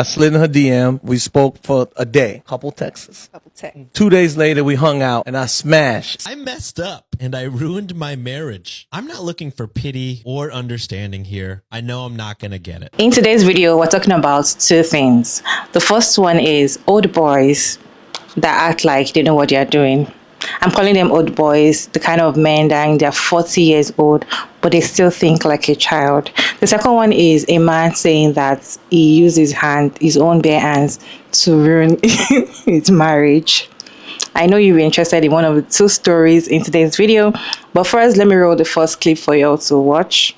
I slid in her DM. We spoke for a day, couple texts. 2 days later, we hung out and I smashed. I messed up and I ruined my marriage. I'm not looking for pity or understanding here. I know I'm not going to get it. In today's video, we're talking about two things. The first one is old boys that act like they know what they are doing. I'm calling them old boys, the kind of men that they're 40 years old, but they still think like a child. The second one is a man saying that he used his own bare hands to ruin his marriage. I know you'll be interested in one of the two stories in today's video, but first let me roll the first clip for you all to watch,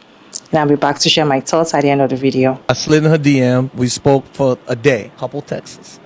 and I'll be back to share my thoughts at the end of the video. I slid in her DM. We spoke for a day, couple texts.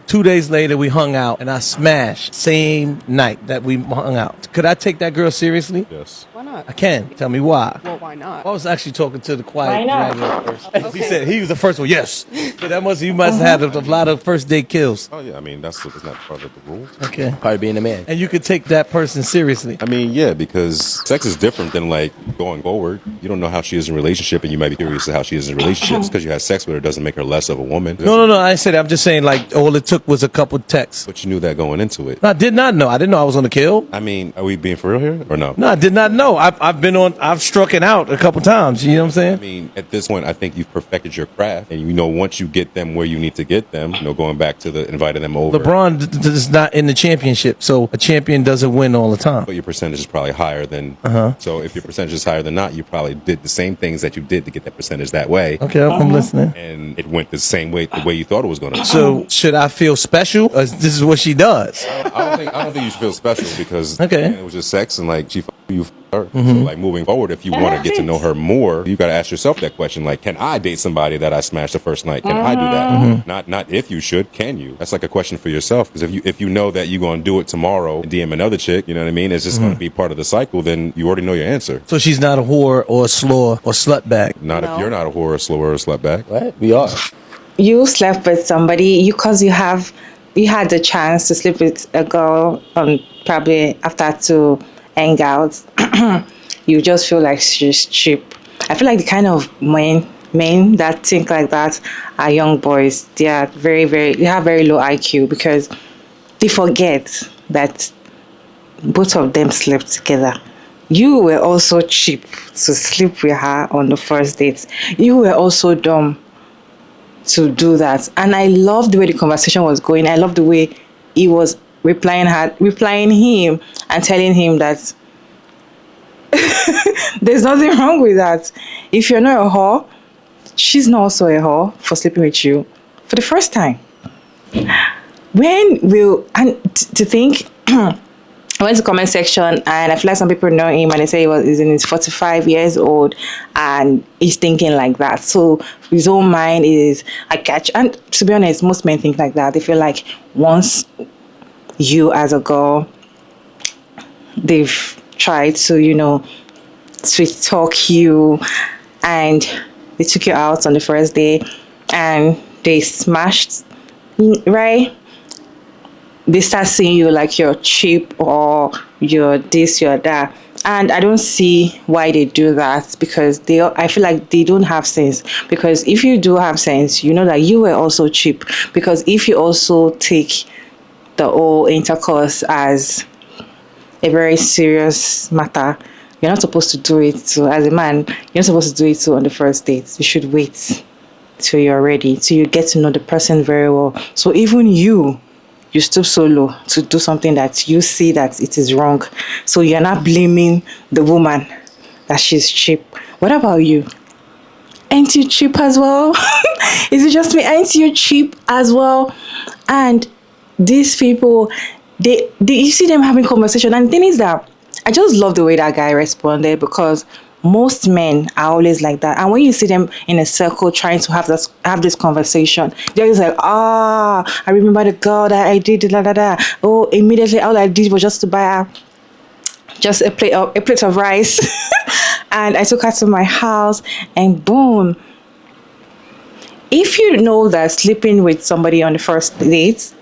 2 days later, we hung out and I smashed same night that we hung out. Could I take that girl seriously? Yes. Why not? I can. Tell me why. Well, why not? I was actually talking to the quiet Why not? dragon first. He said he was the first one. Yes. So you must have had a lot of first date kills. Oh yeah. I mean, that's not part of the rules. Okay. Part of being a man. And you could take that person seriously. I mean, yeah, because sex is different than like going forward. You don't know how she is in a relationship, and you might be curious to how she is in relationships because you had sex with her doesn't make her less of a woman. No. I ain't say that. I'm just saying like all it took was a couple texts. But you knew that going into it. No, I did not know. I didn't know I was on the kill. I mean, are we being for real here or no? No, I did not know. I've struck it out a couple times. You know what I'm I saying? mean, at this point, I think you've perfected your craft, and you know once you get them where you need to get them, going back to the inviting them over. LeBron is not in the championship, so a champion doesn't win all the time. But your percentage is probably higher than. So if your percentage is higher than not, you probably did the same things that you did to get that percentage that way, Okay, I'm listening. and it went the same way, the way you thought it was going to. So should I feel special? Or this is what she does. I don't think you should feel special because Okay. it was just sex and like she you her. So like moving forward, if you want to get to know her more, you got to ask yourself that question: like, can I date somebody that I smashed the first night? Can I do that? Not if you should. Can you? That's like a question for yourself because if you know that you're going to do it tomorrow and DM another chick, you know what I mean? It's just going to be part of the cycle. Then you already know your answer. So she's not a whore or a slaw or slut bag. Not if you're not a whore, a slower, or a slutbag. What? We are. You slept with somebody because you had the chance to sleep with a girl probably after to hang out. You just feel like she's cheap. I feel like the kind of men that think like that are young boys. They are they have very low IQ because they forget that both of them slept together. You were also cheap to sleep with her on the first date. You were also dumb to do that. And I love the way the conversation was going. I love the way he was replying him and telling him that there's nothing wrong with that. If you're not a whore, she's not also a whore for sleeping with you for the first time. To think I went to the comment section and I feel like some people know him and they say he's in his 45 years old and he's thinking like that. So his own mind is I catch. And to be honest, most men think like that. They feel like once you as a girl, they've tried to, sweet talk you and they took you out on the first day and they smashed, right? They start seeing you like you're cheap or you're this, you're that. And I don't see why they do that because I feel like they don't have sense. Because if you do have sense, you know that you were also cheap. Because if you also take the whole intercourse as a very serious matter, you're not supposed to do it too. As a man, you're not supposed to do it too on the first date. You should wait till you're ready, till you get to know the person very well. So even you stoop so low to do something that you see that it is wrong. So you're not blaming the woman that she's cheap. What about you? Ain't you cheap as well? Is it just me? Ain't you cheap as well? And these people, you see them having conversation. And the thing is that I just love the way that guy responded because most men are always like that. And when you see them in a circle trying to have this conversation, they're always like, I remember the girl that I did, Oh, immediately all I did was just to buy her just a plate of rice. And I took her to my house and boom. If you know that sleeping with somebody on the first date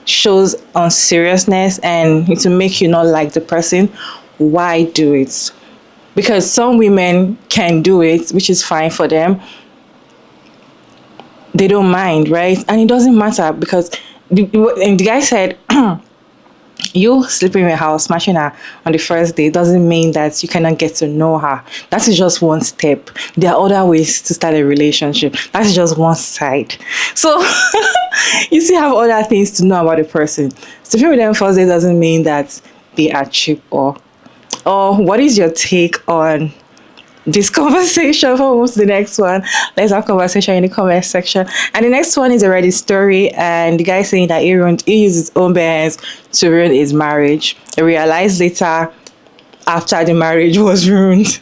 shows unseriousness and it will make you not like the person, why do it? Because some women can do it, which is fine for them. they don't mind, right? And it doesn't matter because and the guy said, you sleeping in her house, smashing her on the first day doesn't mean that you cannot get to know her. That is just one step. There are other ways to start a relationship. That's just one side. So you still have other things to know about a person. Sleeping with them first day doesn't mean that they are cheap or what is your take on this conversation? Before we move to the next one, let's have conversation in the comment section. And the next one is a Reddit story, and the guy saying that he used his own bare hands to ruin his marriage. He realized later, after the marriage was ruined.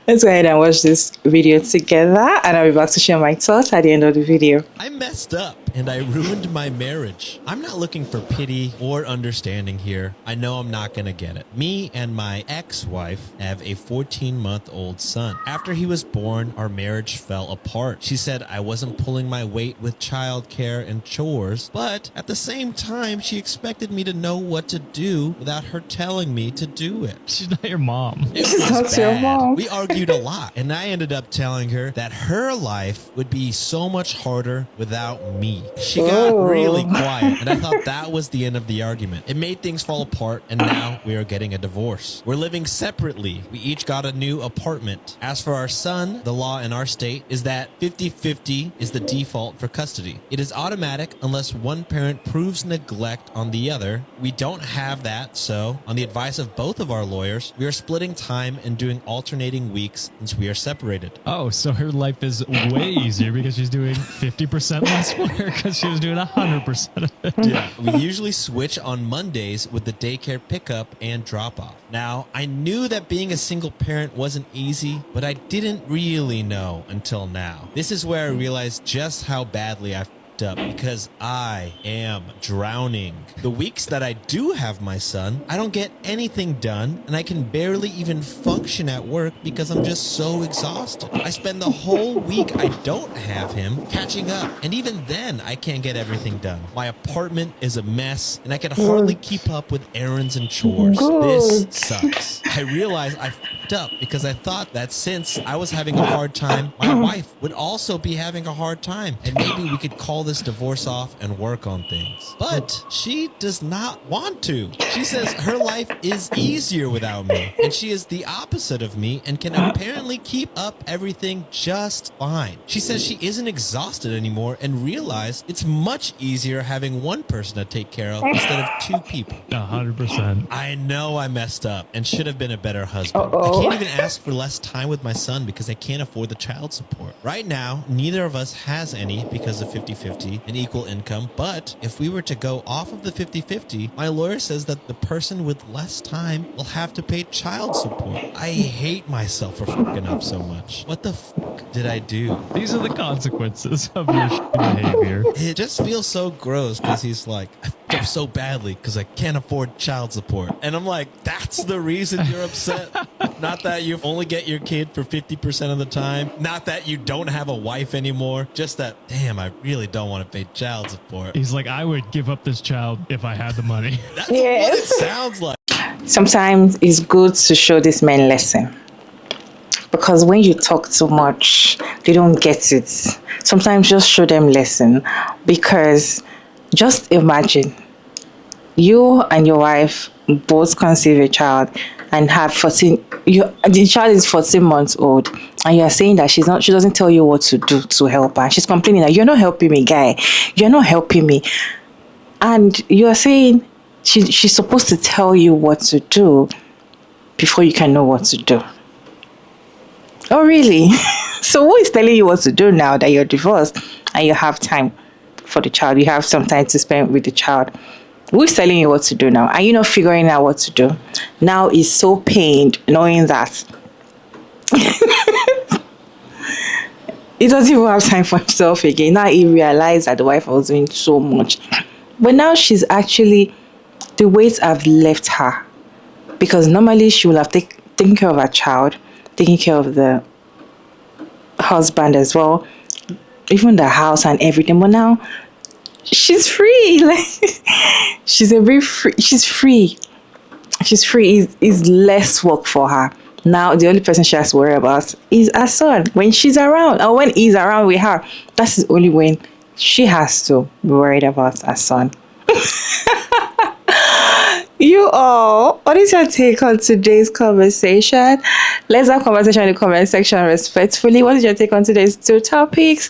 Let's go ahead and watch this video together, and I'll be back to share my thoughts at the end of the video. I messed up and I ruined my marriage. I'm not looking for pity or understanding here. I know I'm not gonna get it. Me and my ex-wife have a 14-month-old son. After he was born, our marriage fell apart. She said I wasn't pulling my weight with childcare and chores, but at the same time, she expected me to know what to do without her telling me to do it. She's not your mom. It She's was not your bad. mom. We argued a lot, and I ended up telling her that her life would be so much harder without me. She got really quiet, and I thought that was the end of the argument. It made things fall apart, and now we are getting a divorce. We're living separately. We each got a new apartment. As for our son, the law in our state is that 50-50 is the default for custody. It is automatic unless one parent proves neglect on the other. We don't have that, so on the advice of both of our lawyers, we are splitting time and doing alternating weeks since we are separated. Oh, so her life is way easier because she's doing 50% less work because she was doing 100% of it. Yeah, we usually switch on Mondays with the daycare pickup and drop off. Now, I knew that being a single parent wasn't easy, but I didn't really know until now. This is where I realized just how badly I up because I am drowning. The weeks that I do have my son, I don't get anything done, and I can barely even function at work because I'm just so exhausted. I spend the whole week I don't have him catching up, and even then I can't get everything done. My apartment is a mess, and I can hardly keep up with errands and chores. This sucks. I realize I fucked up because I thought that since I was having a hard time, my wife would also be having a hard time, and maybe we could call this divorce off and work on things. But she does not want to. She says her life is easier without me, and she is the opposite of me and can apparently keep up everything just fine. She says she isn't exhausted anymore and realized it's much easier having one person to take care of instead of two people. 100%. I know I messed up and should have been a better husband. I can't even ask for less time with my son because I can't afford the child support. Right now, neither of us has any because of 50-50 and equal income, but if we were to go off of the 50-50, my lawyer says that the person with less time will have to pay child support. I hate myself for fucking up so much. What the fuck did I do? These are the consequences of your behavior. It just feels so gross because he's like, I fucked up so badly because I can't afford child support. And I'm like, that's the reason you're upset? Not that you only get your kid for 50% of the time. Not that you don't have a wife anymore. Just that, damn, I really don't want to pay child support. He's like, I would give up this child if I had the money. That's what it sounds like. Sometimes it's good to show this man lesson, because when you talk too much, they don't get it. Sometimes just show them lesson, because just imagine you and your wife both conceive a child and have 14. The child is 14 months old, and you are saying that she doesn't tell you what to do to help her. She's complaining that you're not helping me, guy. You're not helping me, and you are saying she's supposed to tell you what to do before you can know what to do. Oh, really? So who is telling you what to do now that you're divorced and you have time for the child? You have some time to spend with the child. Who is telling you what to do now? Are you not figuring out what to do? Now he's so pained knowing that he doesn't even have time for himself again. Now he realized that the wife was doing so much. But now she's actually, the weights have left her. Because normally she would have taken care of her child, taking care of the husband as well, even the house and everything. But now she's free. Like, she's free. She's free. It's less work for her. Now the only person she has to worry about is her son when she's around, or when he's around with her. That's the only when she has to be worried about her son. You all, what is your take on today's conversation? Let's have conversation in the comment section respectfully. What is your take on today's two topics?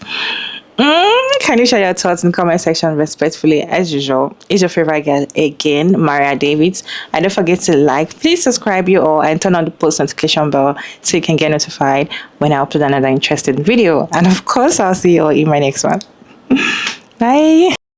Can you share your thoughts in the comment section respectfully? As usual, it's your favorite girl again, Maria Davids. And don't forget to like, please subscribe you all, and turn on the post notification bell so you can get notified when I upload another interesting video. And of course, I'll see you all in my next one. Bye.